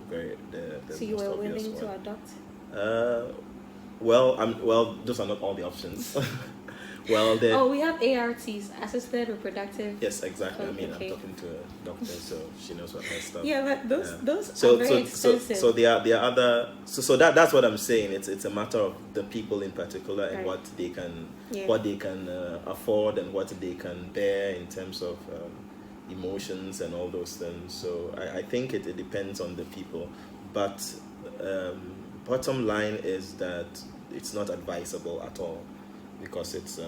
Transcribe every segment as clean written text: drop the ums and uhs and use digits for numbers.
So you most were obvious willing one. to adopt? Well, those are not all the options. Well, we have ARTs, assisted reproductive. Yes, exactly. I mean, Okay. I'm talking to a doctor, so she knows what her stuff. Yeah, but those are very expensive. So there are other. So that's what I'm saying. It's a matter of the people in particular and Right. what they can afford and what they can bear in terms of emotions and all those things. So I think it depends on the people, but bottom line is that it's not advisable at all, because it's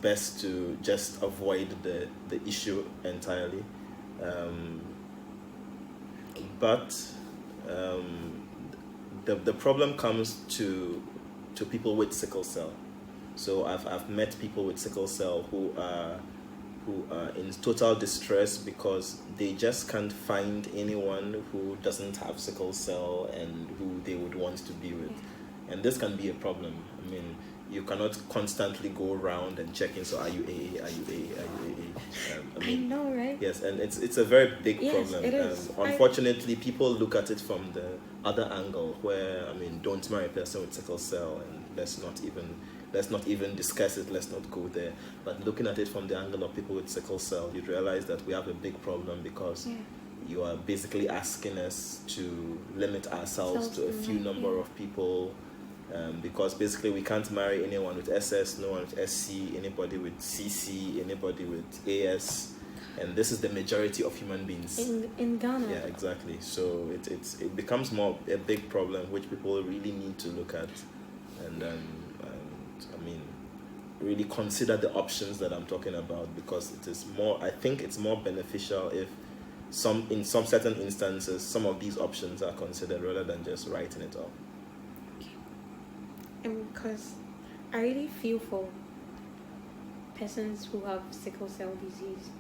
best to just avoid the issue entirely. But the problem comes to people with sickle cell. So I've met people with sickle cell who are in total distress because they just can't find anyone who doesn't have sickle cell and who they would want to be with. And this can be a problem. I mean, you cannot constantly go around and checking. So are you AA? Are you AA? Are you AA? I know, right? Yes, and it's a very big problem. It is. Unfortunately, people look at it from the other angle, where don't marry a person with sickle cell, and let's not even discuss it. Let's not go there. But looking at it from the angle of people with sickle cell, you realize that we have a big problem, because you are basically asking us to limit ourselves to a few number of people. Because basically we can't marry anyone with SS, no one with SC, anybody with CC, anybody with AS, and this is the majority of human beings in Ghana. Yeah, exactly. So it becomes more a big problem which people really need to look at, and really consider the options that I'm talking about, because it is more. I think it's more beneficial if in some certain instances some of these options are considered rather than just writing it off. Because I really feel for persons who have sickle cell disease,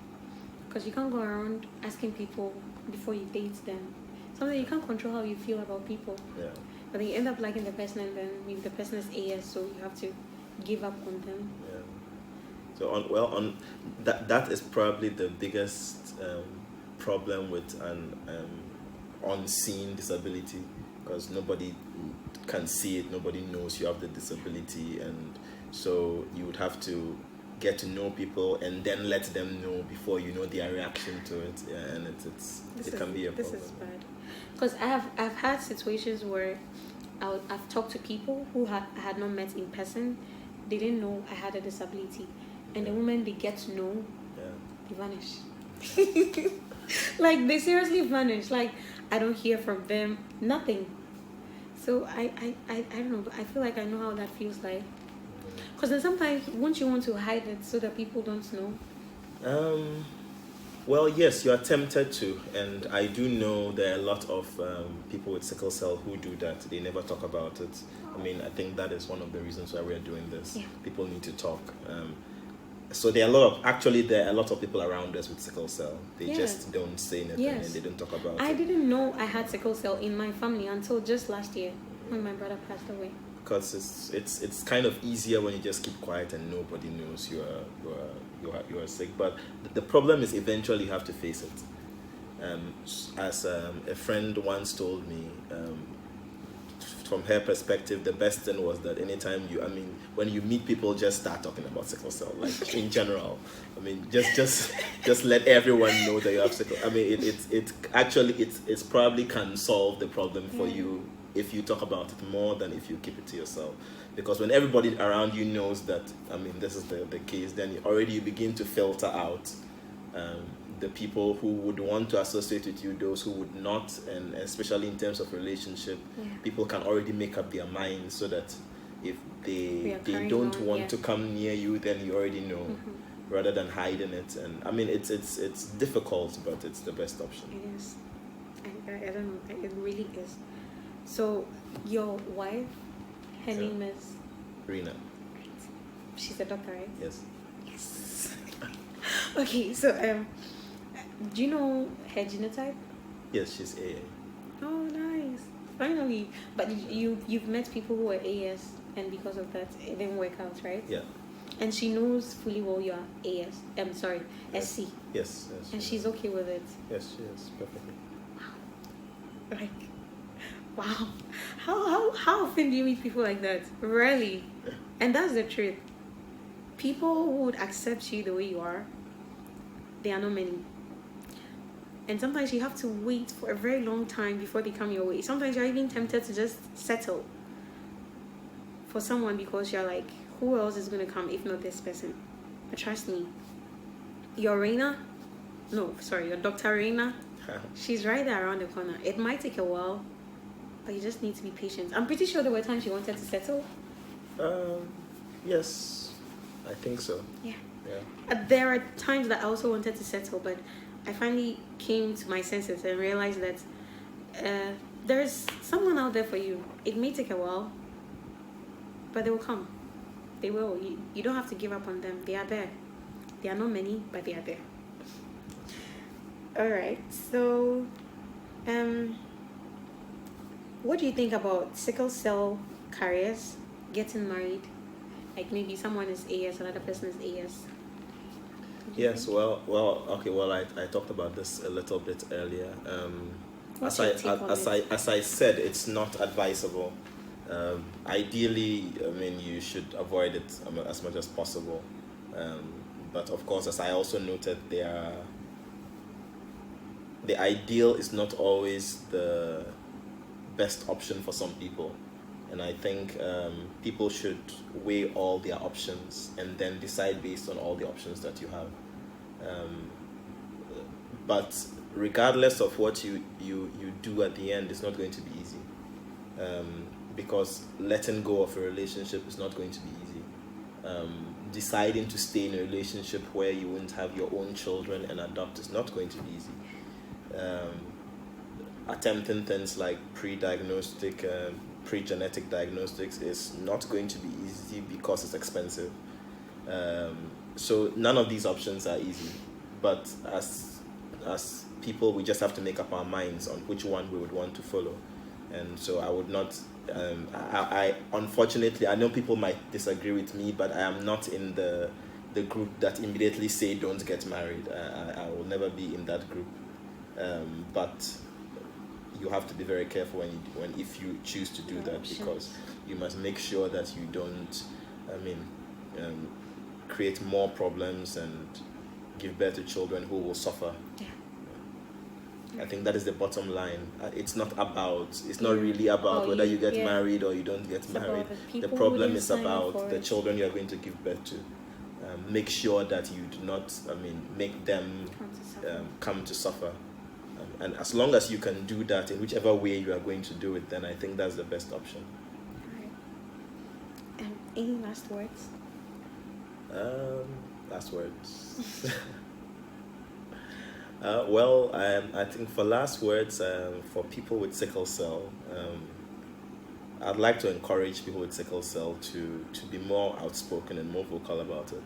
because you can't go around asking people before you date them. Sometimes you can't control how you feel about people. Yeah. But then you end up liking the person, and then maybe the person is AS, so you have to give up on them. Yeah. So that is probably the biggest problem with an unseen disability, because nobody can see it, nobody knows you have the disability, and so you would have to get to know people and then let them know before you know their reaction to it. Yeah, and it can be a problem. This is bad, because I've had situations where I've talked to people who I had not met in person. They didn't know I had a disability, and the moment they get to know, they vanish. Like, they seriously vanish. Like, I don't hear from them, nothing. So I don't know, but I feel like I know how that feels like. Because then sometimes, won't you want to hide it so that people don't know? Well, yes, you are tempted to, and I do know there are a lot of people with sickle cell who do that. They never talk about it. I mean, I think that is one of the reasons why we are doing this. Yeah. People need to talk. So there are a lot of people around us with sickle cell. They just don't say anything, and they don't talk about it. I didn't know I had sickle cell in my family until just last year when my brother passed away. Because it's kind of easier when you just keep quiet and nobody knows you are sick. But the problem is eventually you have to face it. As a friend once told me, from her perspective, the best thing was that anytime when you meet people, just start talking about sickle cell, like in general. I mean, just let everyone know that you have sickle. I mean, it's probably can solve the problem for you if you talk about it more than if you keep it to yourself. Because when everybody around you knows that, this is the case, then you begin to filter out the people who would want to associate with you, those who would not, and especially in terms of relationship, people can already make up their minds so that if they don't want to come near you, then you already know, rather than hiding it. And it's difficult, but it's the best option. It is. I don't know. It really is. So your wife, her name is Rina. She's a doctor, right? Yes. Okay, so do you know her genotype? Yes, she's AA. Oh, nice. Finally. But you've met people who are AS, and because of that, it didn't work out, right? Yeah. And she knows fully well you are AS. I'm sorry, SC. Yes. And she's okay with it. Yes, she is perfectly. Wow. Like, wow. How often do you meet people like that? Rarely. And that's the truth. People who would accept you the way you are, there are not many. And sometimes you have to wait for a very long time before they come your way. Sometimes you're even tempted to just settle for someone because you're like, who else is going to come if not this person? But trust me, your Dr. Reina, she's right there around the corner. It might take a while, but you just need to be patient. I'm pretty sure there were times you wanted to settle. Yes, I think so. Yeah. Yeah. There are times that I also wanted to settle, but I finally came to my senses and realized that there's someone out there for you. It may take a while, but they will come. They will. You don't have to give up on them. They are there. They are not many, but they are there. All right. So, what do you think about sickle cell carriers getting married? Like maybe someone is AS, another person is AS. Yes. Well. Okay. Well, I talked about this a little bit earlier. As I said, it's not advisable. Ideally, I mean, you should avoid it as much as possible. But of course, as I also noted, the ideal is not always the best option for some people. And I think people should weigh all their options and then decide based on all the options that you have. But regardless of what you do at the end, it's not going to be easy. Because letting go of a relationship is not going to be easy. Deciding to stay in a relationship where you won't have your own children and adopt is not going to be easy. Attempting things like pre-genetic diagnostics is not going to be easy because it's expensive. So none of these options are easy. But as people, we just have to make up our minds on which one we would want to follow. And so I would not. I unfortunately, I know people might disagree with me, but I am not in the group that immediately say don't get married. I will never be in that group. But you have to be very careful if you choose to do that, because you must make sure that you don't, create more problems and give birth to children who will suffer. Yeah. I think that is the bottom line. It's not really about whether you get married or you don't get married. The problem is about the children you are going to give birth to. Make sure that you do not, make them come to suffer. And as long as you can do that in whichever way you are going to do it, then I think that's the best option. All right. Any last words? Last words. I think for last words, for people with sickle cell, I'd like to encourage people with sickle cell to be more outspoken and more vocal about it.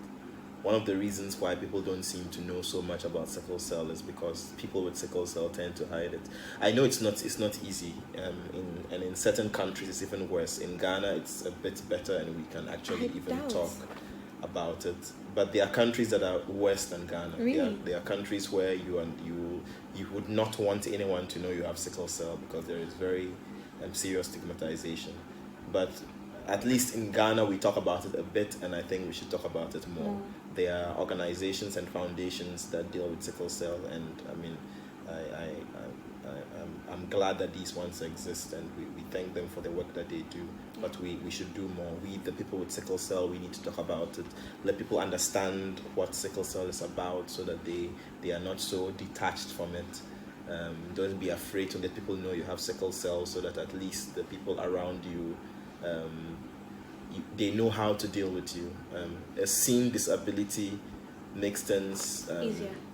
One of the reasons why people don't seem to know so much about sickle cell is because people with sickle cell tend to hide it. I know it's not easy, in certain countries it's even worse. In Ghana it's a bit better and we can actually talk about it. But there are countries that are worse than Ghana. Really? There are countries where you would not want anyone to know you have sickle cell because there is very serious stigmatization. But at least in Ghana we talk about it a bit, and I think we should talk about it more. There are organizations and foundations that deal with sickle cell, and I'm glad that these ones exist, and we thank them for the work that they do. But we should do more. We, the people with sickle cell, we need to talk about it. Let people understand what sickle cell is about so that they are not so detached from it. Don't be afraid to let people know you have sickle cell, so that at least the people around you, they know how to deal with you. A seen disability makes things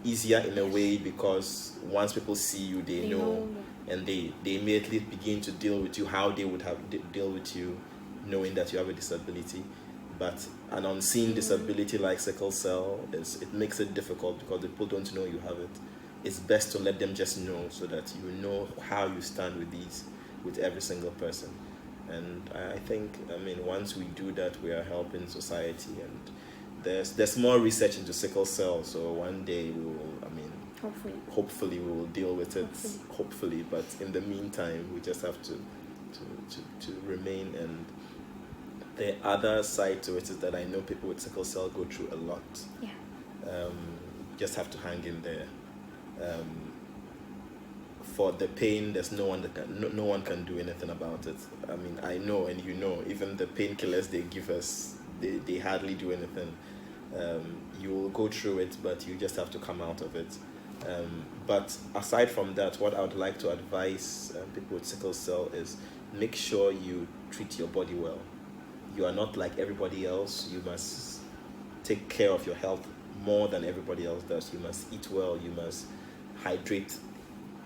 easier in a way, because once people see you, they know. And they immediately begin to deal with you how they would have deal with you, knowing that you have a disability. But an unseen disability like sickle cell, it makes it difficult because the people don't know you have it. It's best to let them just know, so that you know how you stand with every single person. And I think, once we do that, we are helping society. And there's more research into sickle cell, so one day we will, Hopefully we will deal with it. Hopefully, but in the meantime, we just have to remain. And the other side to it is that I know people with sickle cell go through a lot. Just have to hang in there. For the pain, there's no one can do anything about it. I mean, I know, and you know, even the painkillers they give us, they hardly do anything. You will go through it, but you just have to come out of it. But aside from that, what I would like to advise people with sickle cell is make sure you treat your body well. You are not like everybody else. You must take care of your health more than everybody else does. You must eat well. You must hydrate.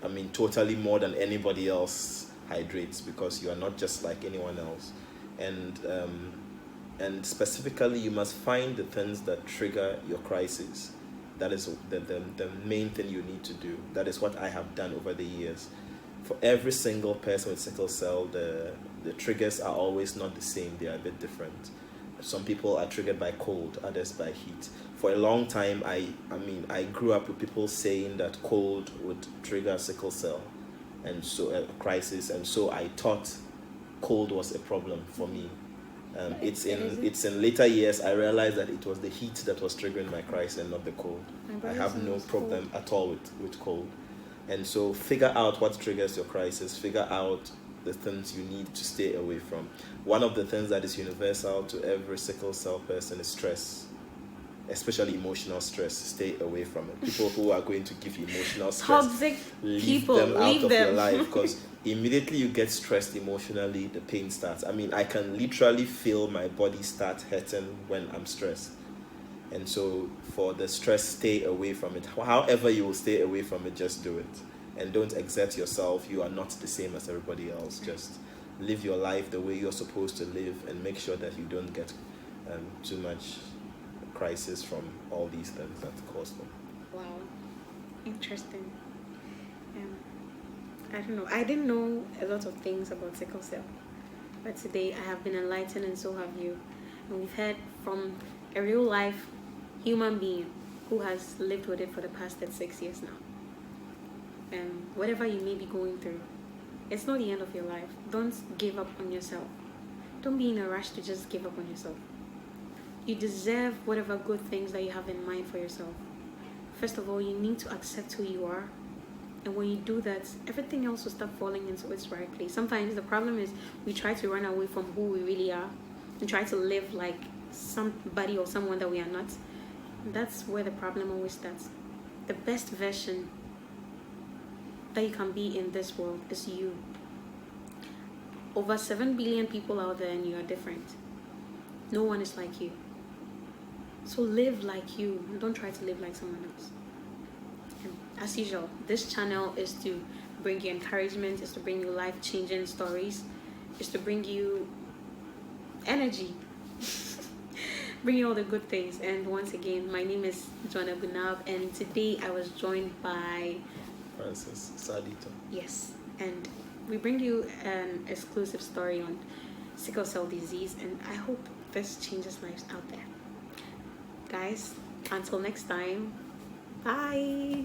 I mean, totally more than anybody else hydrates, because you are not just like anyone else. And specifically, you must find the things that trigger your crisis. That is the main thing you need to do. That is what I have done over the years. For every single person with sickle cell, the triggers are always not the same. They are a bit different. Some people are triggered by cold, others by heat. For a long time, I grew up with people saying that cold would trigger sickle cell, and so a crisis, and so I thought cold was a problem for me. It's in later years I realized that it was the heat that was triggering my crisis and not the cold. I have no problem at all with cold. And so figure out what triggers your crisis, figure out the things you need to stay away from. One of the things that is universal to every sickle cell person is stress, especially emotional stress. Stay away from it. People who are going to give you emotional stress, toxic leave people, them out leave of them. your life, because immediately you get stressed emotionally, the pain starts. I mean, I can literally feel my body start hurting when I'm stressed. And so for the stress, stay away from it. However you will stay away from it, just do it. And don't exert yourself. You are not the same as everybody else. Just live your life the way you're supposed to live, and make sure that you don't get too much crisis from all these things that cause them. Wow, interesting. I don't know. I didn't know a lot of things about sickle cell, but today I have been enlightened, and so have you. And we've heard from a real life human being who has lived with it for the past 36 years now. And whatever you may be going through, it's not the end of your life. Don't give up on yourself. Don't be in a rush to just give up on yourself. You deserve whatever good things that you have in mind for yourself. First of all, you need to accept who you are. And when you do that, everything else will start falling into its right place. Sometimes the problem is we try to run away from who we really are and try to live like somebody or someone that we are not. And that's where the problem always starts. The best version that you can be in this world is you. Over 7 billion people out there, and you are different. No one is like you. So live like you, and don't try to live like someone else. And as usual, this channel is to bring you encouragement, is to bring you life-changing stories, is to bring you energy, bring you all the good things. And once again, my name is Joanna Gunab, and today I was joined by Francis Sadito. Yes, and we bring you an exclusive story on sickle cell disease, and I hope this changes lives out there. Guys, until next time, bye.